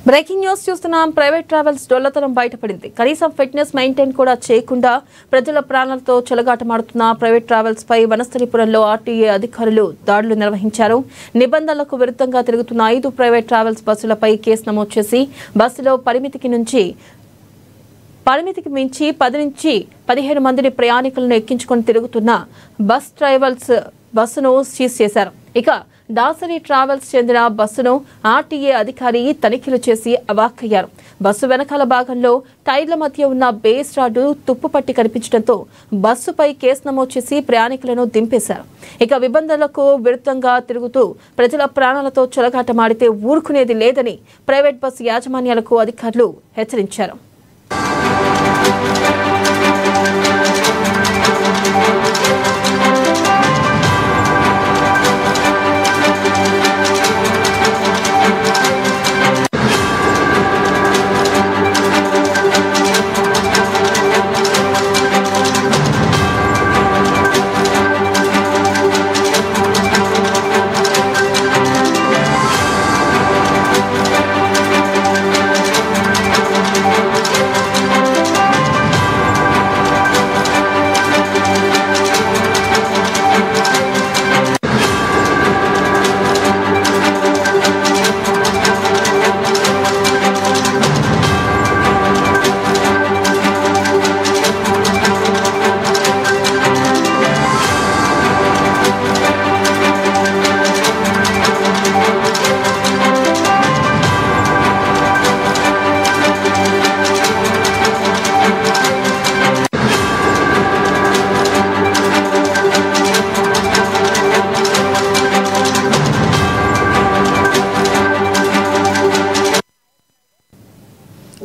Breaking news చూస్తున్నాం. Private travels డొల్లతనం బయటపడింది. కనీసం ఫిట్నెస్ మెయింటైన్ కూడా చేయకుండా ప్రజల ప్రాణాలతో చెలగాటమాడుతున్న ప్రైవేట్ ట్రావెల్స్ పై వనస్థలిపురంలో ఆర్టీఏ అధికారులు దాడులు నిర్వహించారు. నిబంధనలకు విరుద్ధంగా తిరుగుతున్న 5 ప్రైవేట్ ట్రావెల్స్ బస్సులపై కేసు నమోదు చేసి బస్సులో పరిమితికి మించి 10 నుంచి 15 మందిని ప్రయాణికులను ఎక్కించుకొని తిరుగుతున్న బస్ ట్రావెల్స్ బస్సును సీజ్ చేశారు. ఇక దాసరి ట్రావెల్స్ చెందిన బస్సును ఆర్టీఏ అధికారి తనిఖీలు చేసి అవాక్కయ్యారు. బస్సు వెనకాల భాగంలో టైర్ల మధ్య ఉన్న బేస్ రాడ్డు తుప్పుపట్టి కనిపించడంతో బస్సుపై కేసు నమోదు చేసి ప్రయాణికులను దింపేశారు. ఇక నిబంధనలకు విరుద్ధంగా తిరుగుతూ ప్రజల ప్రాణాలతో చెలగాటమాడితే ఊరుకునేది లేదని ప్రైవేట్ బస్సు యాజమాన్యాలకు అధికారులు హెచ్చరించారు.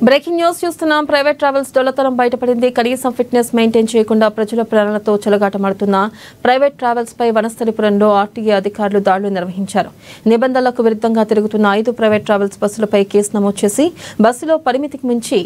బ్రేకింగ్ న్యూస్ చూస్తున్నాం. ప్రైవేట్ ట్రావెల్స్ డొల్లతనం బయటపడింది. కనీసం ఫిట్నెస్ మెయింటైన్ చేయకుండా ప్రజల ప్రాణాలతో చెలగాటమాడుతున్న ప్రైవేట్ ట్రావెల్స్ పై వనస్థలిపురంలో ఆర్టీఏ అధికారులు దాడులు నిర్వహించారు. నిబంధనలకు విరుద్ధంగా తిరుగుతున్న 5 ప్రైవేట్ ట్రావెల్స్ బస్సులపై కేసు నమోదు చేసి బస్సులో పరిమితికి మించి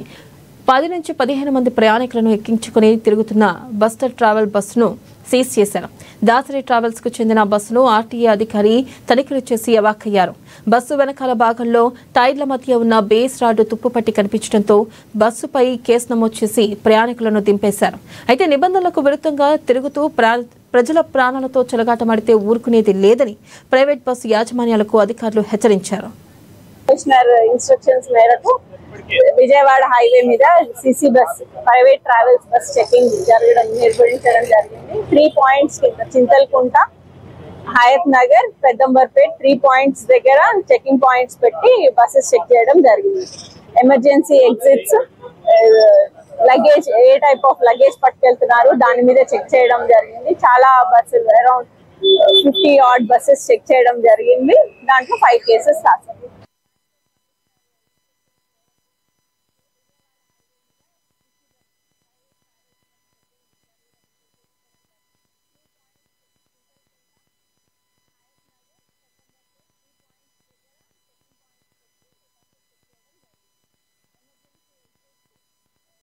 10 నుంచి 15 మంది ప్రయాణికులను ఎక్కించుకుని తిరుగుతున్న బస్టర్ ట్రావెల్ బస్సును సీజ్ చేశారు. దాసరి ట్రావెల్స్ కు చెందిన బస్సును ఆర్టీఏ అధికారి తనిఖీలు చేసి అవాక్కయ్యారు. బస్సు వెనకాల భాగంలో టైర్ల మధ్య ఉన్న బేస్ రాడ్డు తుప్పుపట్టి కనిపించడంతో బస్సుపై కేసు నమోదు చేసి ప్రయాణికులను దింపేశారు. అయితే నిబంధనలకు విరుద్ధంగా తిరుగుతూ ప్రజల ప్రాణాలతో చెలగాటమాడితే ఊరుకునేది లేదని ప్రైవేట్ బస్సు యాజమాన్యాలకు అధికారులు హెచ్చరించారు. ఇన్స్ట్రక్షన్స్ మేరకు విజయవాడ హైవే మీద CC bus private travels bus checking నిర్వహించడం జరిగింది. 3 పాయింట్స్ కింద చింతల్కుంట, హయత్ నగర్, పెద్దంబర్పేట్ 3 పాయింట్స్ దగ్గర చెకింగ్ పాయింట్స్ పెట్టి బస్సెస్ చెక్ చేయడం జరిగింది. ఎమర్జెన్సీ ఎగ్జిట్స్, లగేజ్ ఏ టైప్ ఆఫ్ లగేజ్ పట్టుకెళ్తున్నారు దాని మీద చెక్ చేయడం జరిగింది. చాలా బస్సులు అరౌండ్ 50 odd బస్సెస్ చెక్ చేయడం జరిగింది. దాంట్లో 5 కేసెస్ రాశారు.